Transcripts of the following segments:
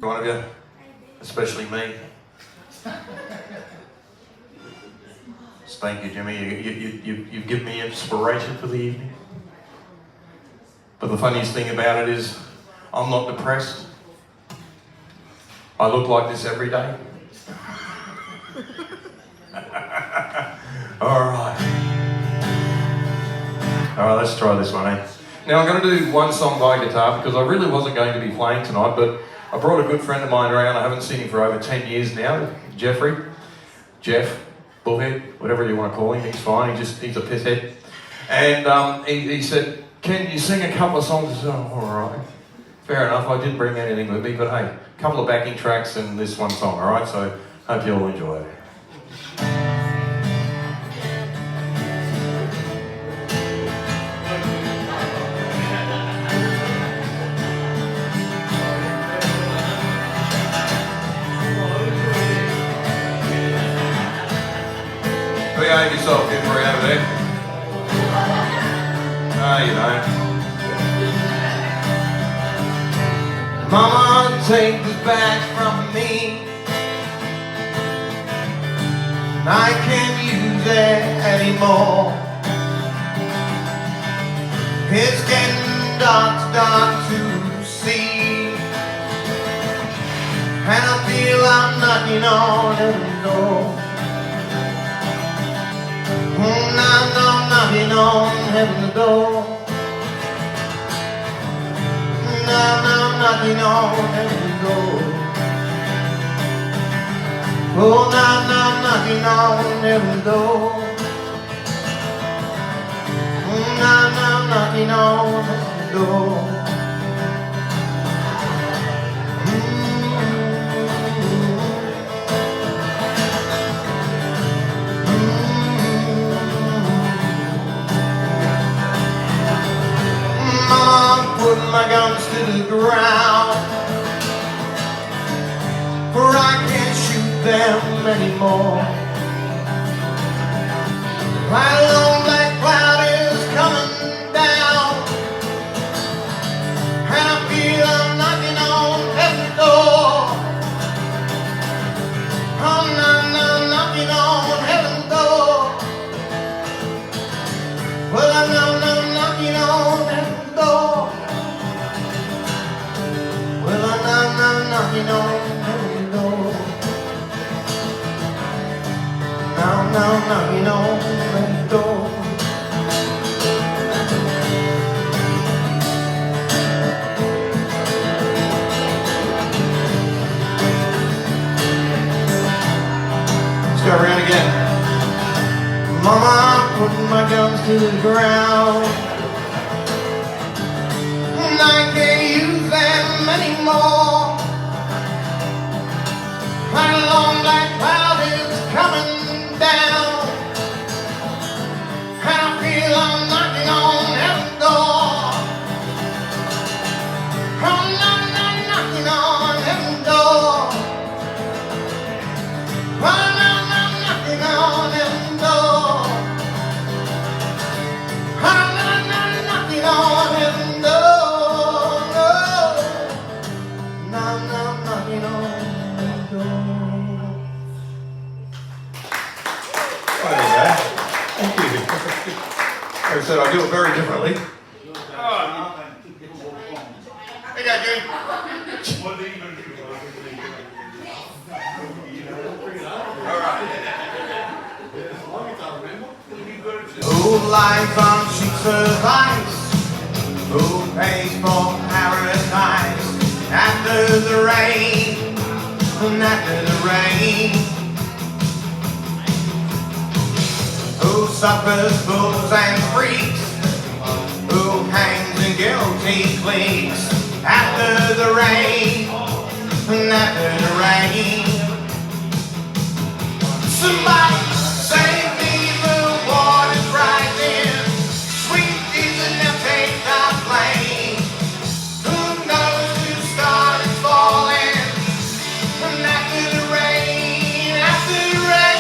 One of you, especially me. Thank you, Jimmy. You've given me inspiration for the evening. But the funniest thing about it is, I'm not depressed. I look like this every day. All right, let's try this one, eh? Now I'm going to do one song by guitar because I really wasn't going to be playing tonight, but I brought a good friend of mine around. I haven't seen him for over 10 years now, Jeff, Bullhead, whatever you want to call him, he's fine, he's a pisshead. And he said, "Can you sing a couple of songs?" I said, "Oh, all right." Fair enough, I didn't bring anything with me, but hey, a couple of backing tracks and this one song, all right? So hope you all enjoy it. Behave yourself, get free over there. No, you don't. Mama, take this back from me. I can't use it anymore. It's getting dark to see, and I feel I'm knocking on heaven's door. Now I'm knocking on heaven's door. Now I'm knocking on heaven's door. Oh, now I'm knocking on heaven's door. Now I'm knocking on heaven's door. Put my guns to the ground, for I can't shoot them anymore. Right along that cloud is coming down, and I feel I'm knocking on heaven's door. I'm knocking on heaven's door. Well, I'm knocking on heaven's door. I'm knocking on heaven's door. Now I'm knocking on heaven's door. Let's go around again. Mama, I'm putting my guns to the ground, and I can't use them anymore. Right along that cloud is coming down, and I feel I'm knocking on heaven's door. I'm knocking on heaven's door. I'm knocking on heaven's door. I'm knocking on heaven's door. Now I'm knocking on. Thank you. Like I said, I do it very differently. Hey, guys, Jay. All right. Who lies on sheets of ice? Who pays for paradise? After the rain, and after the rain. Who suffers fools and freaks? Who hangs in guilty cliques? After the rain, and after the rain. Somebody save me, the water's rising. Sweet Jesus, now take the blame. Who knows who started falling? And after the rain, after the rain.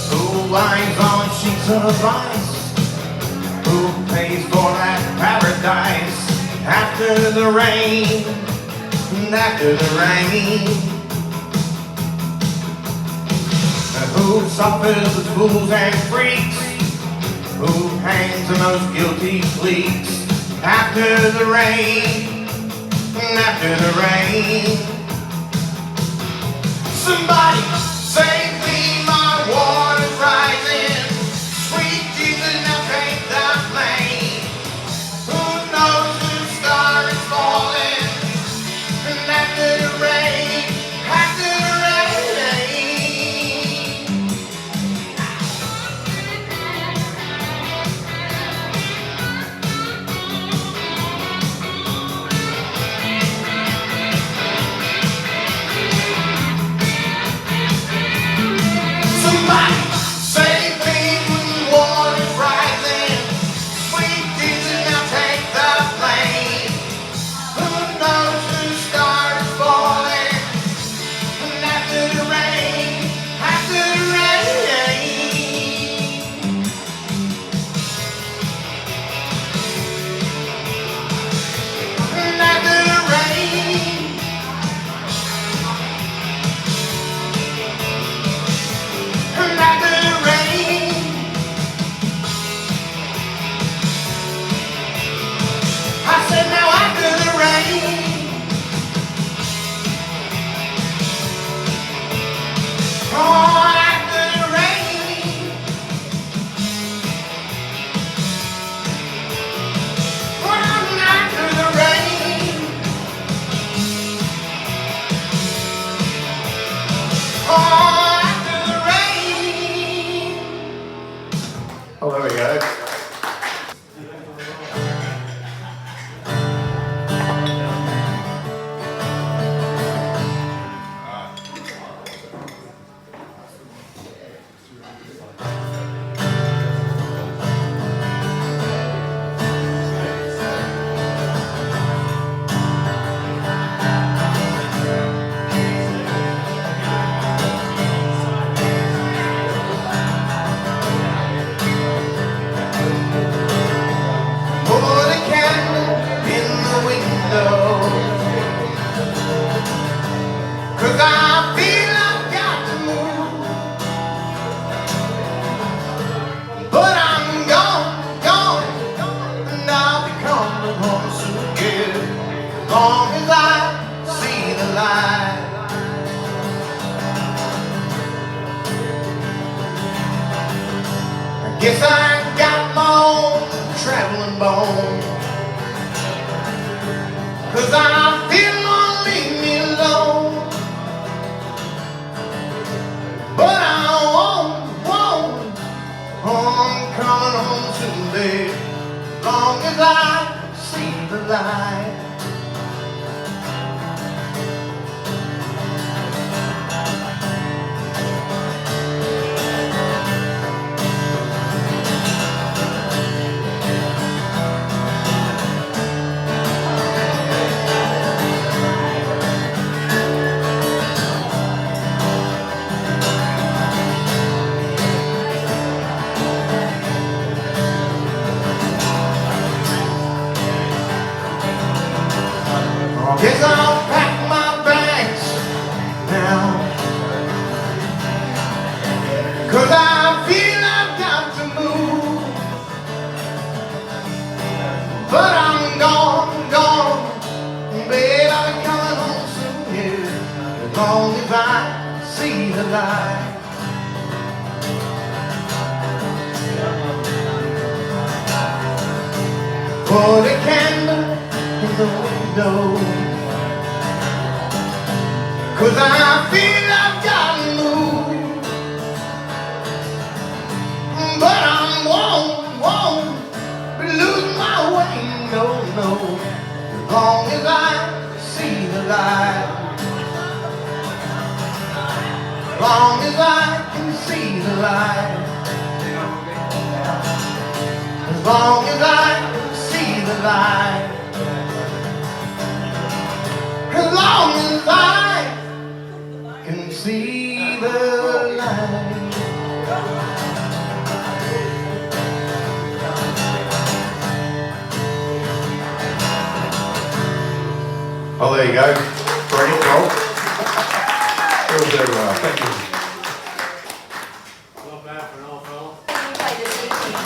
Who wines on sheets of ice? Who pays for that paradise? After the rain, and after the rain, who suffers with fools and freaks? Who hangs the most guilty cliques? After the rain, and after the rain, somebody save me, my water's rising. Sweet Jesus, now take the flame. Who knows the star is falling? And after the rain, after the rain, somebody save me when the water's rising. Sweet Jesus, now take the flame. Who knows the star is falling? And after the rain, after the rain, and after the rain, and after the rain, I said now after the rain, oh after the rain, oh after the rain, oh after the rain. Oh, there we go. Put a candle in the window, 'cause I feel I've got to move. But I'm gone, and I'll be coming home soon, yeah. As long as I see the light. I guess I got my own traveling bone, 'cause I feel Lord leave me alone. But I won't, I'm coming home someday, as long as I see the light. Guess I'll pack my bags now, 'cause I feel I've got to move. But I'm gone, babe, I'll be coming home soon, yeah. As long as I see the light. Put a candle in the window, 'cause I feel I've got to move. But I won't be losing my way, no. As long as I see the light. As long as I can see the light. As long as I can see the light. As long as I can see the light. Oh, there you go. Brilliant job. Thank you. Not bad for an old fella. You play the C team.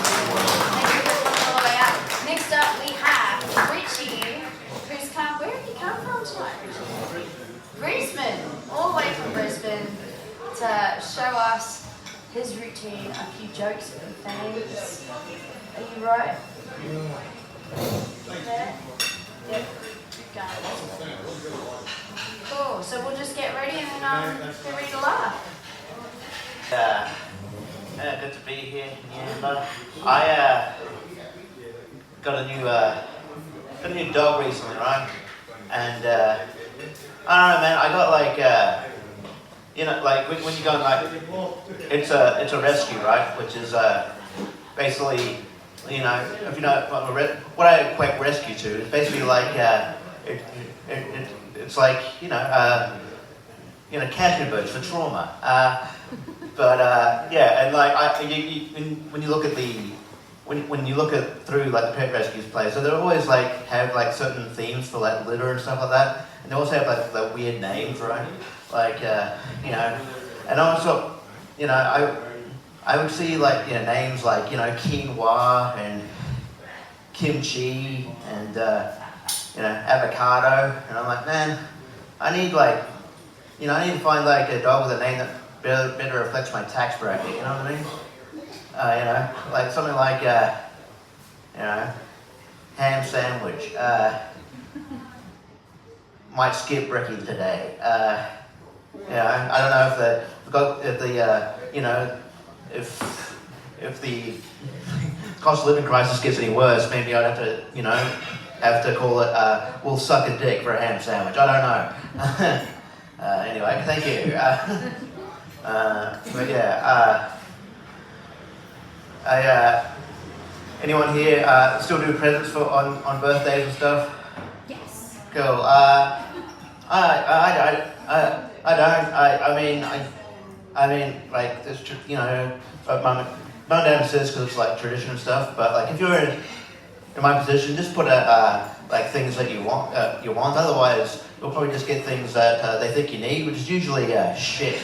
Thank you for coming all the way up. Next up, we have Richie, who's come. Where have you come from tonight, Richie? Brisbane, all the way from Brisbane, to show us his routine, a few jokes and things. Are you right? There? Yep. Keep going. Cool. So we'll just get ready and get ready to laugh. Good to be here. Yeah, but I got a new dog recently, right? And I don't know, man. I got like like when you go and like it's a rescue, right? Which is basically if you know what I equate rescue to is basically like it's like cashmere birds for trauma. But yeah, and like when you look at when you look at through like the pet rescues place, so they always like have like certain themes for like litter and stuff like that, and they also have like the weird names, right? Like and also I would see like names like quinoa and kimchi and avocado, and I'm like, man, I need to find like a dog with a name that better reflects my tax bracket. You know what I mean? Like something like ham sandwich. Might skip Ricky today. I don't know if the cost of living crisis gets any worse, maybe I'd have to call it we'll suck a dick for a ham sandwich. I don't know. Anyway, thank you. But yeah, anyone here still do presents for on birthdays and stuff? Yes. Cool. I mean, like, it's mum and dad says because it's like tradition and stuff. But like, if you're in my position, just put like things that you want. Otherwise, you'll probably just get things that they think you need, which is usually shit.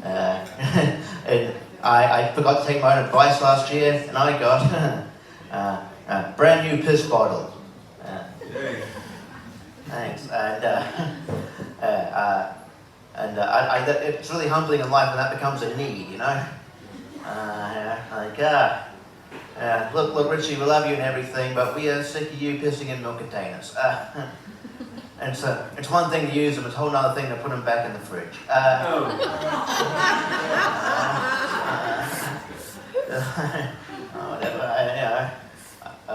And I forgot to take my own advice last year, and I got a brand new piss bottle. Thanks. And it's really humbling in life when that becomes a need, Look, Richie, we love you and everything, but we are sick of you pissing in milk containers. And so it's one thing to use them, it's a whole other thing to put them back in the fridge. Whatever. I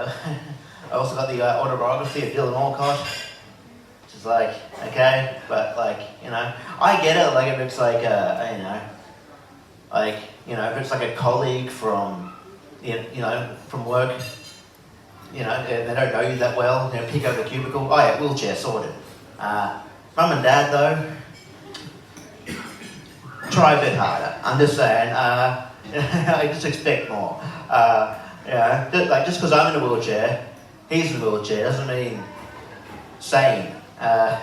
also got the autobiography of Dylan Alcott, which is like, okay, but like, I get it, like if it's like, if it's like a colleague from, from work, and they don't know you that well, pick up the cubicle, oh yeah, wheelchair sorted. Mum and dad though, try a bit harder. I'm just saying, I just expect more. Just because I'm in a wheelchair, he's in a wheelchair, doesn't mean sane. I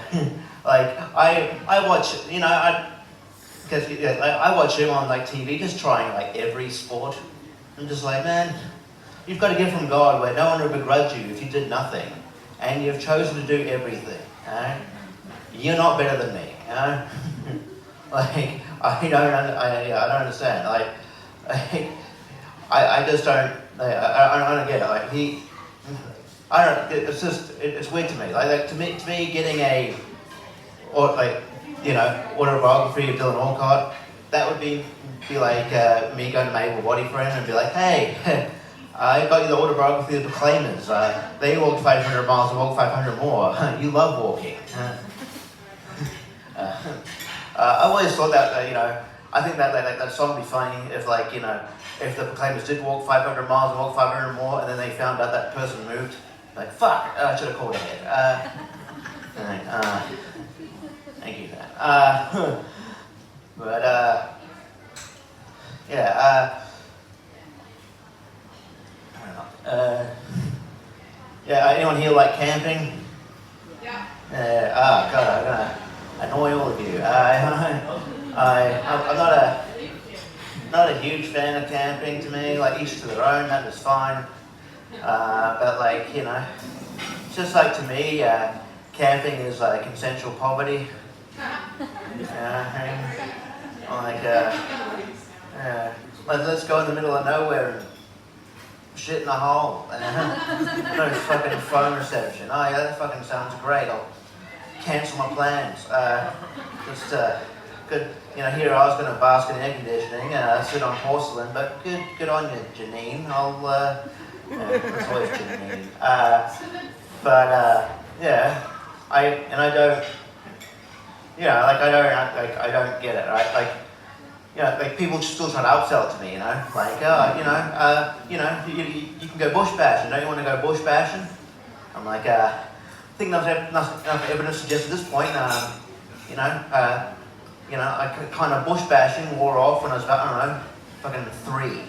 watch, I watch him on like TV, just trying like every sport. I'm just like, man, you've got a gift from God where no one will begrudge you if you did nothing, and you've chosen to do everything. You're not better than me. Like I don't understand. I just don't. I don't get it. Like I don't. It's just it's weird to me. Like to me, getting autobiography of Dylan Alcott, that would be like me going to my able body friend and be like, hey, I got you the autobiography of the Proclaimers. They walked 500 miles and walked 500 more. You love walking. I always thought that I think that song would be funny if if the Proclaimers did walk 500 miles and walk 500 more, and then they found out that person moved. Like, fuck, I should have called ahead. Thank you for that. But yeah, I don't know. Yeah, anyone here like camping? Yeah. God, I'm gonna annoy all of you. I'm not a huge fan of camping. To me, like each to their own. That was fine. But like it's just like to me, camping is like consensual poverty. Like let's go in the middle of nowhere and shit in a hole. No fucking phone reception. Oh yeah, that fucking sounds great. I'll cancel my plans. Just good. Here I was going to bask in air conditioning, sit on porcelain, but good on you, Janine. I'll it's always Janine. I don't get it, right? Like people still try to upsell it to me, you can go bush bashing. Don't you want to go bush bashing? I'm like, I think enough evidence suggests at this point, I kind of bush bashing wore off when I was about, I don't know, fucking 3.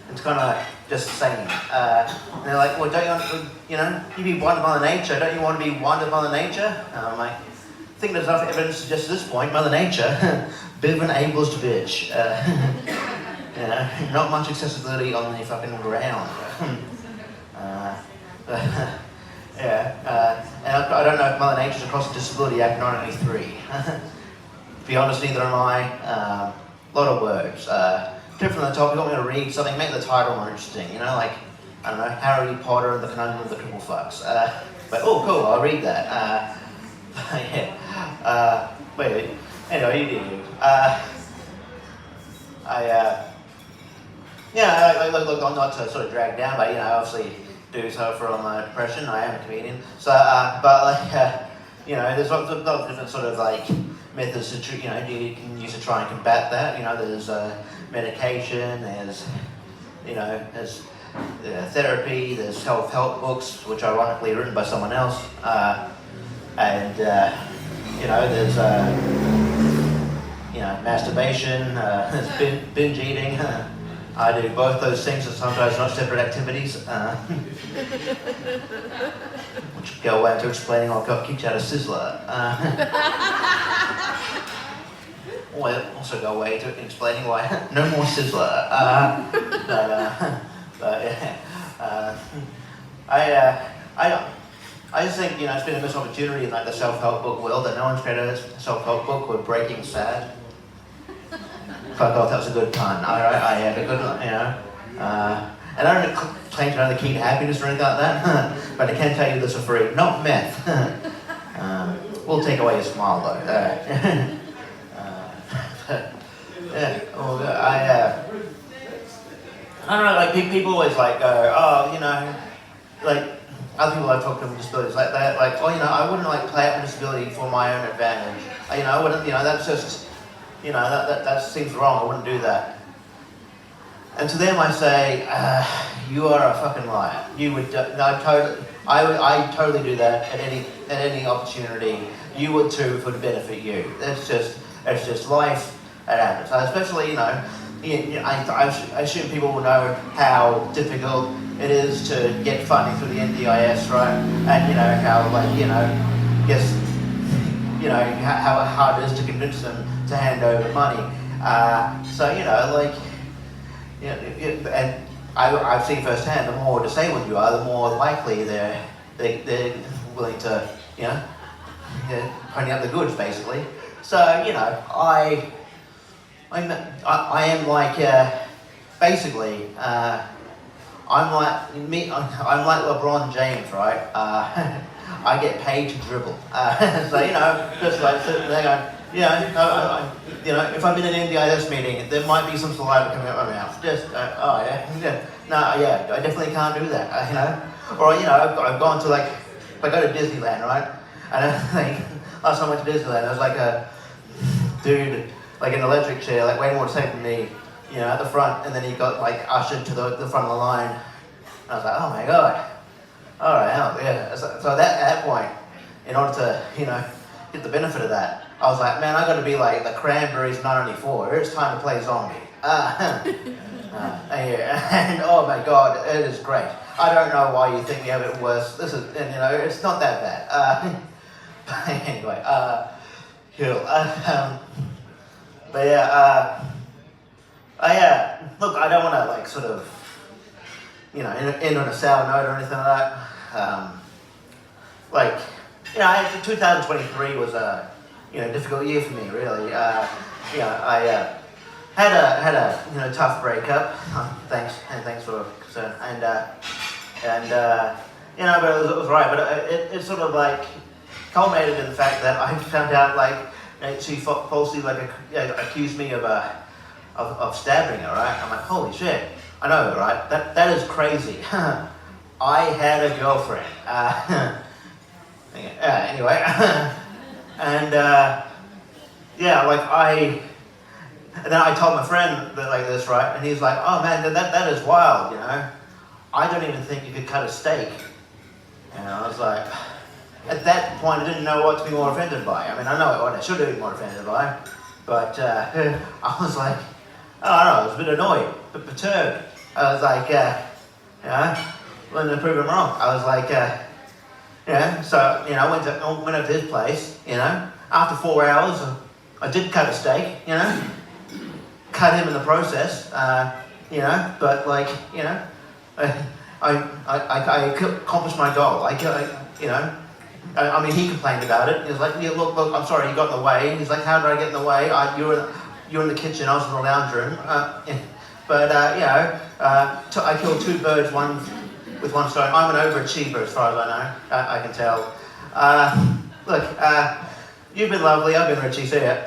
It's kind of just the same. And they're like, well, don't you want, you be wondered by nature. Don't you want to be wondered by nature? And I'm like, I think there's enough evidence to suggest at this point, Mother Nature, bit of an ableist bitch. Not much accessibility on the fucking ground. And I don't know if Mother Nature's across the Disability Act 1983. To be honest, neither am I. A lot of words. Tip from the top, you want me to read something, make the title more interesting. Like, I don't know, Harry Potter and the Conundrum of the Cripple Fucks. But, oh, cool, I'll read that. Wait, anyway, you do. Look, I'm not to sort of drag down, but, I obviously do suffer on my depression. I am a comedian. So, there's lots of different sort of, like, methods to, you can use to try and combat that. There's medication, there's therapy, there's self-help books, which are ironically written by someone else. There's masturbation, there's binge eating. I do both those things and sometimes not separate activities, which go away into explaining I got kicked out of Sizzler. Or also go away to explaining why no more Sizzler. I just think it's been a missed opportunity in like the self-help book world that no one's created a self-help book called Breaking Sad. Fuck off, that was a good pun. I had a good one, and I don't claim to know the key to happiness or anything like that, but I can tell you this for free, not meth. We'll take away your smile though. I don't know, like people always like go, like other people I've talked to with disabilities, like that, like, I wouldn't like play up a disability for my own advantage. I wouldn't, that's just, that seems wrong. I wouldn't do that. And to them I say, you are a fucking liar. You would, I totally do that at any opportunity. You would too if it would benefit you. It's just life. It happens. Especially, I assume people will know how difficult it is to get funding through the NDIS, right? And how how hard it is to convince them to hand over money. And I've seen firsthand, the more disabled you are, the more likely they're willing to, pony up the goods, basically. So, I am like, basically, I'm like LeBron James, right? I get paid to dribble. So, just like sitting there going, if I'm in an NDIS meeting, there might be some saliva coming out of my mouth. Just, I definitely can't do that, Or, I've gone to like, if I go to Disneyland, right? And last time I went to Disneyland, there was like a dude, like an electric chair, like way more disabled than me, at the front, and then he got like ushered to the front of the line. And I was like, oh my god. Alright, yeah. So at that point, in order to, get the benefit of that, I was like, man, I gotta be like the Cranberries 994. It's time to play zombie. And oh my god, it is great. I don't know why you think we have it worse. It's not that bad. Anyway, cool. But yeah, look, I don't want to like sort of, you know, end on a sour note or anything like that. Like, you know, 2023 was a, you know, difficult year for me, really. You know, I had a you know, tough breakup. Thanks for concern. And you know, but it was right. But it sort of like culminated in the fact that I found out like she falsely like accused me of stabbing her. Right? I'm like, holy shit! I know, right? That is crazy. I had a girlfriend. Anyway, and yeah, like and then I told my friend that like this, right? And he's like, oh man, that is wild, you know? I don't even think you could cut a steak. And I was like, at that point, I didn't know what to be more offended by. I mean, I know what I should have been more offended by, but I was like, I don't know, I was a bit annoyed, a bit perturbed. I was like, you know, wanted to prove him wrong. I was like, yeah, so, you know, I went up to his place, you know. After 4 hours, I did cut a steak, you know. Cut him in the process, you know, but like, you know, I accomplished my goal. You know, I mean, he complained about it. He was like, yeah, look, I'm sorry, you got in the way. He's like, how did I get in the way? You were in the kitchen, I was in the lounge room. But, you know, I killed two birds, with one stone. I'm an overachiever as far as I know, I can tell. Look, you've been lovely, I've been Richie, see ya.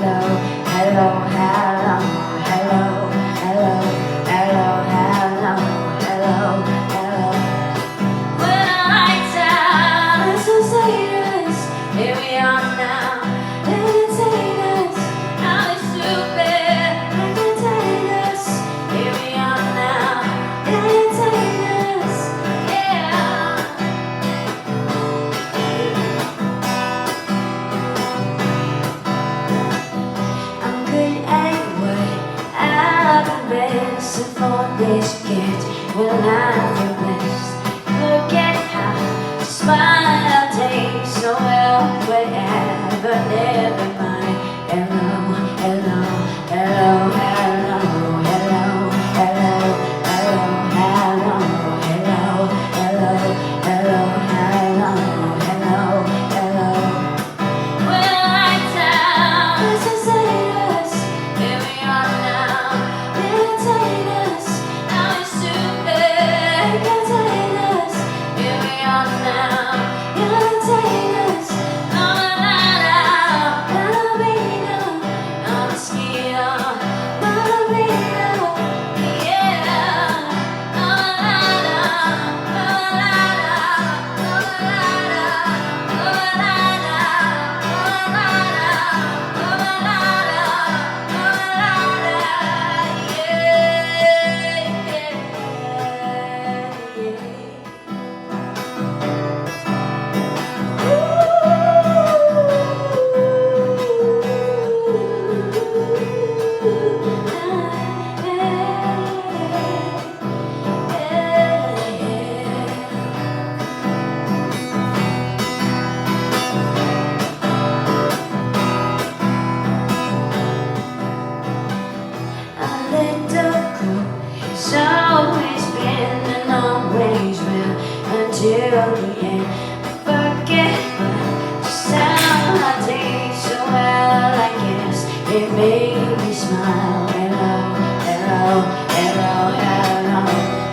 hello, hello, hello, hello, hello, hello, hello, hello, hello. When I down, it's so serious. Here we are now, entertain us. Now it's stupid, entertain us. Here we are now, entertain us. Yeah. I'm good anyway. I've been best for this gift. When I feel blessed, look at how smile takes so well. Whatever, never mind. Hello, hello, hello, hello, hello, hello, hello, hello, hello, hello, hello, hello, hello, hello. When lights out, this is us. Here we are now, entertain us. Now it's stupid, entertain us. Here we are now, entertain us. La la la, ballerina, I'm a mosquito, ballerina, yeah. La la la, ballerina, ballerina, ballerina, A little girl has always been and always will until the end. Forget just how I taste so well, I guess it made me smile. Hello, hello, hello, hello.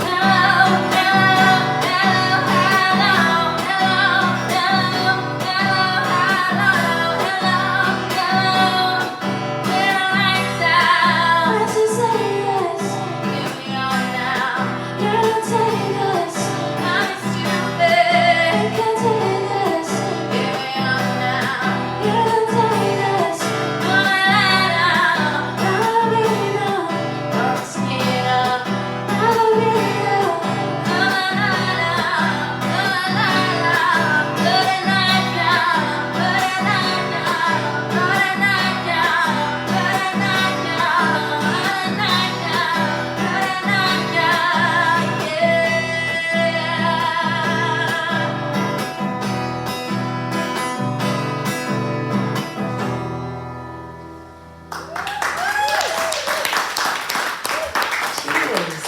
Hello, hello, hello, hello, hello, hello, hello, hello. When lights out, let's just say yes. Here we are now, entertain us. I'm stupid, entertain us. Here we are now, entertain us. La la la, ballerina, mosquito, ballerina, la la la, la la la. Put a knife down, put a knife down, put a knife down, put a knife down, put a knife down, put a knife down, yeah. Cheers.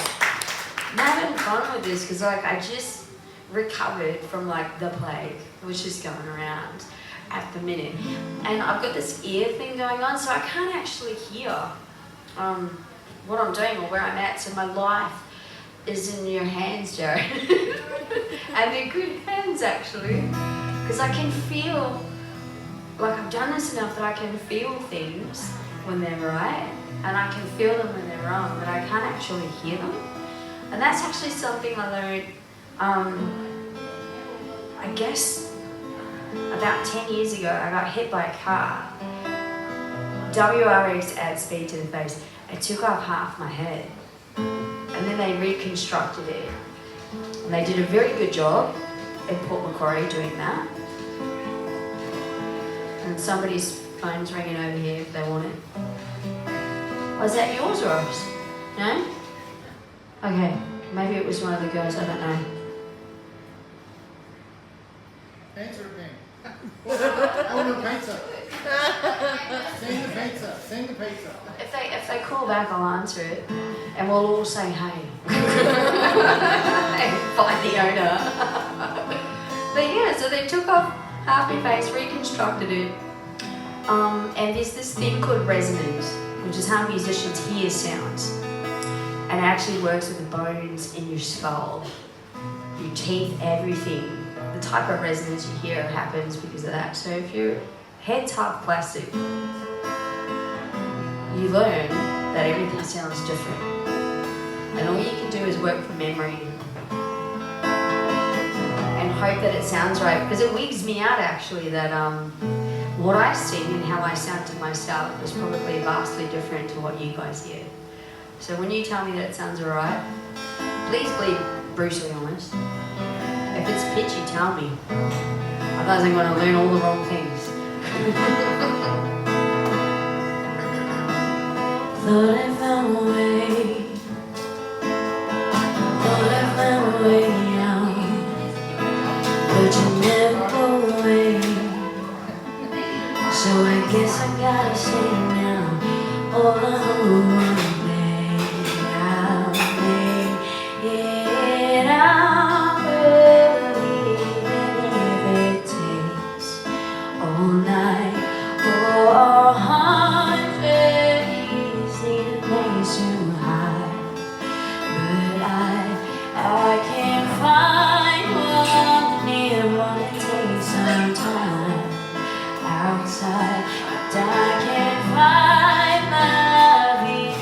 I'm having fun with this because like I just recovered from like the plague, which is going around at the minute, and I've got this ear thing going on, so I can't actually hear what I'm doing or where I'm at. So my life is in your hands, Jared, and they're good hands actually, because I can feel like I've done this enough that I can feel things when they're right, and I can feel them when they're wrong, but I can't actually hear them. And that's actually something I learned, I guess, about 10 years ago. I got hit by a car. WRX at speed to the face. It took off half my head. And then they reconstructed it. And they did a very good job at Port Macquarie doing that. And somebody's phone's ringing over here if they want it. Was that yours, Ross? No? Okay, maybe it was one of the girls, I don't know. Pizza again. I want a pizza. Sing the pizza. Sing the pizza. If they call back, I'll answer it, and we'll all say hey. And find the owner. But yeah, so they took off half my face, reconstructed it, and there's this thing called resonance, which is how musicians hear sounds, and it actually works with the bones in your skull, your teeth, everything. The type of resonance you hear happens because of that. So if your head's half plastic, you learn that everything sounds different. And all you can do is work from memory and hope that it sounds right. Because it wigs me out actually that what I sing and how I sound to myself is probably vastly different to what you guys hear. So when you tell me that it sounds alright, please be brutally honest. If it's pitchy, tell me. Otherwise I'm going to learn all the wrong things. Thought I found a way. Thought I found a way out. But you never go away. So I guess I gotta say now. All I want to make it out. Believe if it takes all night or 100 years, need a place too high. But I can't find one near one. It takes some time outside, but I can't find my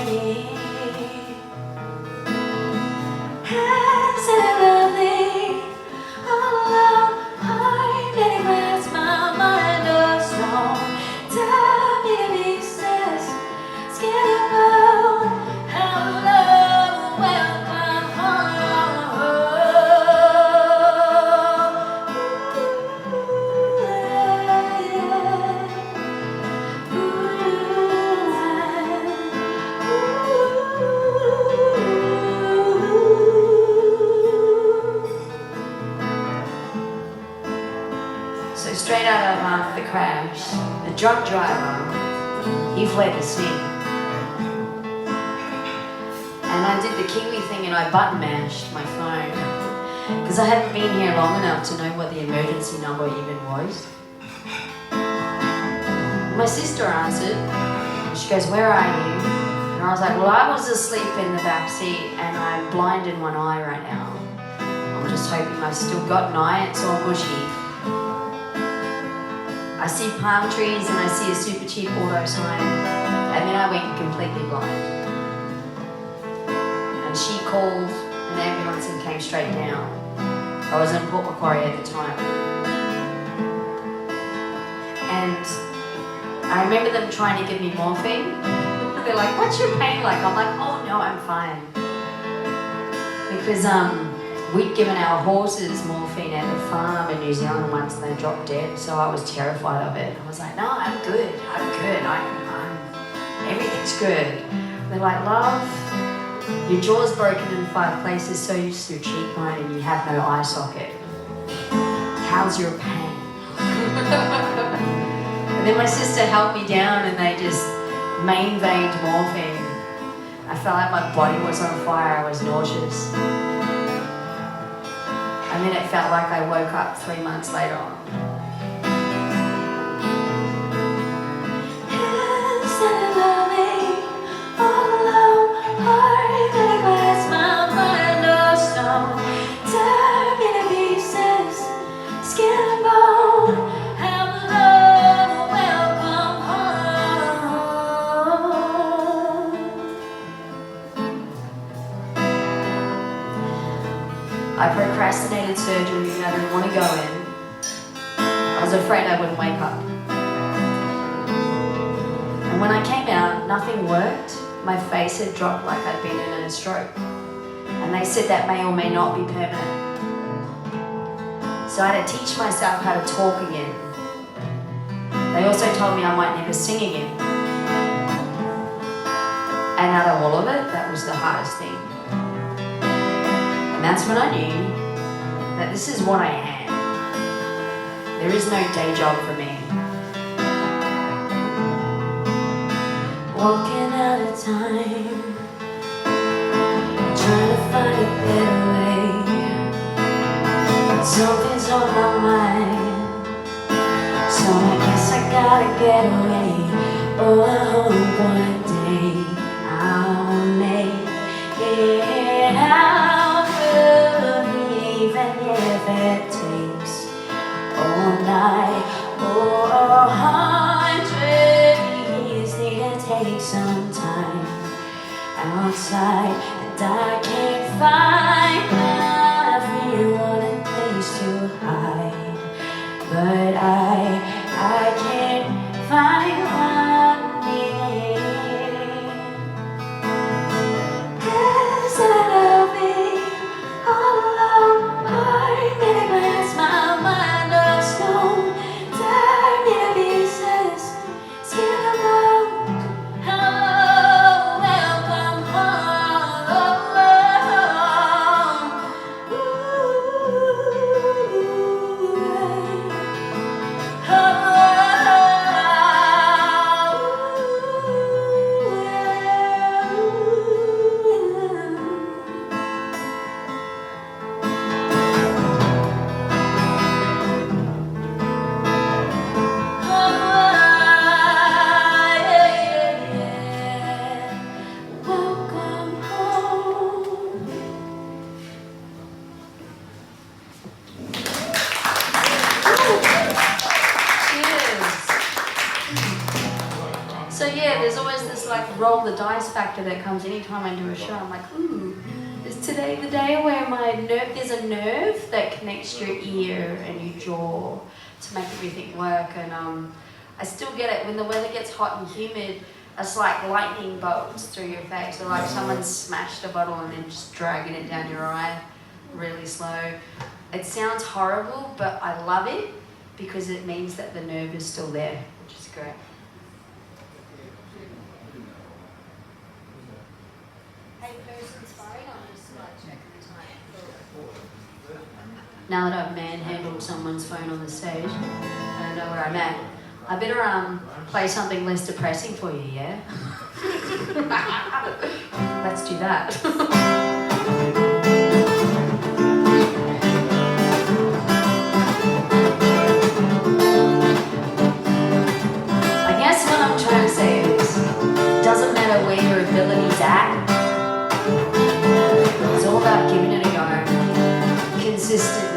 feeling. Hands are lovely, all alone, heart getting past my mind of stone. Tell me to be sis, scared about how love will welcome home. So straight out of the crash, the drunk driver, he fled the scene. And I did the Kiwi thing and I button mashed my phone because I hadn't been here long enough to know what the emergency number even was. My sister answered. She goes, "Where are you?" And I was like, "Well, I was asleep in the back seat and I'm blind in one eye right now. I'm just hoping I've still got an eye. It's all bushy. I see palm trees and I see a super cheap auto sign." And then I went completely blind. And she called an ambulance and came straight down. I was in Port Macquarie at the time. And I remember them trying to give me morphine. They're like, "What's your pain like?" I'm like, "Oh no, I'm fine." Because we'd given our horses morphine at the farm in New Zealand once and they dropped dead, so I was terrified of it. I was like, "No, I'm good, everything's good." They're like, "Love, your jaw's broken in 5 places, so is your cheekbone and you have no eye socket. How's your pain?" And then my sister held me down and they just main veined morphine. I felt like my body was on fire, I was nauseous. And then it felt like I woke up 3 months later. I procrastinated surgery and I didn't want to go in. I was afraid I wouldn't wake up. And when I came out, nothing worked. My face had dropped like I'd been in a stroke. And they said that may or may not be permanent. So I had to teach myself how to talk again. They also told me I might never sing again. And out of all of it, that was the hardest thing. And that's when I knew that this is what I am. There is no day job for me. Walking out of time, trying to find a better way. Something's on my mind, so I guess I gotta get away. Oh, I hope one day I'll make it out. Even if it takes all night or 100 years, need to take some outside and I can't find my feet, wanting place to hide, but I can't find what I need. 'Cause I love me all alone, hard to glass, my mind of stone, torn into pieces, skin alone. Welcome home. So yeah, there's always this like roll the dice factor that comes anytime I do a show. I'm like, ooh, is today the day where there's a nerve that connects your ear and your jaw to make everything work. And I still get it when the weather gets hot and humid. It's like lightning bolts through your face, or like someone smashed a bottle and then just dragging it down your eye really slow. It sounds horrible, but I love it because it means that the nerve is still there, which is great. Hey, person's phone, I'm just like checking the time. Now that I've manhandled someone's phone on the stage, I don't know where I'm at. I better play something less depressing for you, yeah? Let's do that. I guess what I'm trying to say is, doesn't matter where your ability's at, it's all about giving it a go, consistently.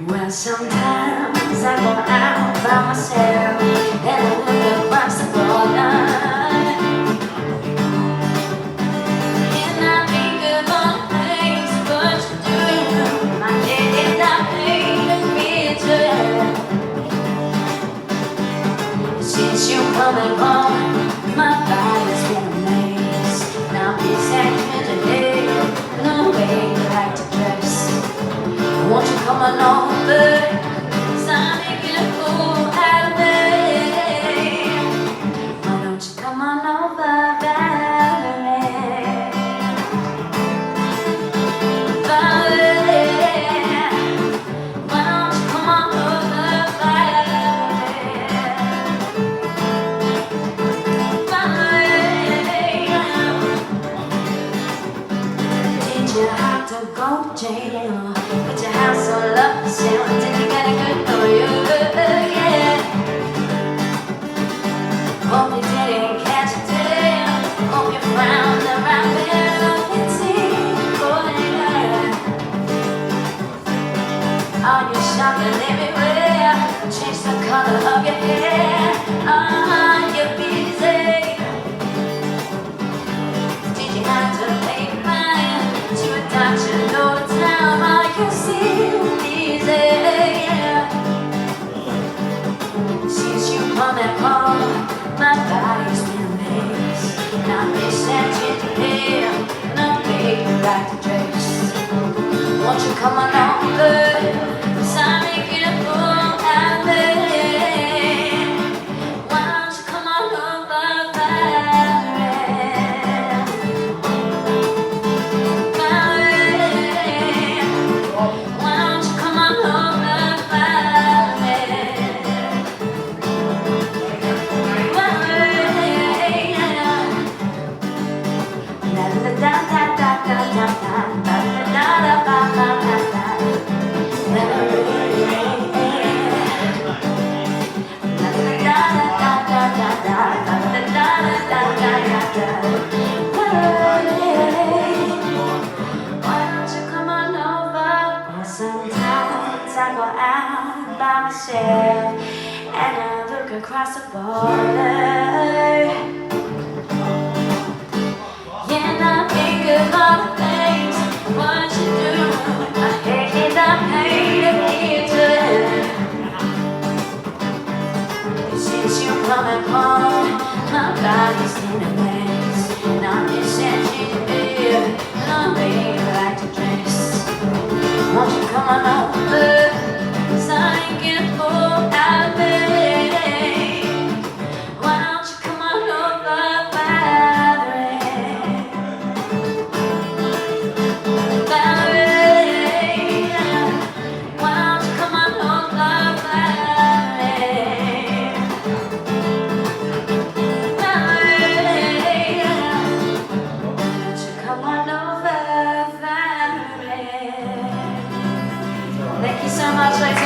Well, sometimes I go out by myself and I look across the border, and I think of all the things what you do. My head is not painted picture. Since you're coming home, my body's been a maze. Now this accident today, no way you like to dress. Won't you come on over? 'Cause I'm making a fool out of me. Why don't you come on over, Valerie? Valerie, why don't you come on over, Valerie? Valerie, did you have to go to jail? Put your house all up for sale, did you get a good lawyer? Yeah. Hope you didn't catch a tail. Hope you found the right bit of your teeth. Oh yeah. Are you shopping everywhere? Change the color of your hair. Are you busy? Did you have to pay fine to a doctor? Know the time I can still easy. Since you come back home, my body's been a maze. Now this that you here, no way you like to dress. Won't you come on over? 'Cause I'm making a fool out of me. Why don't you come on over, Valerie? Valerie, why don't you come on over, Valerie? Valerie, la la da da da da da da da da da da da da da. myself and I look across the border. Yeah, and I think of all the things what you do. I hate that pain of hatred. Since you're coming home, my body's in a mess, and I'm missing you, babe. And I'm being like to dress. Won't you come on over? 'Cause I ain't getting full out of bed. Why don't you come on over, Valerie? Valerie, why don't you come on over, Valerie? Valerie, won't you come on over, Valerie? Thank you so much, ladies.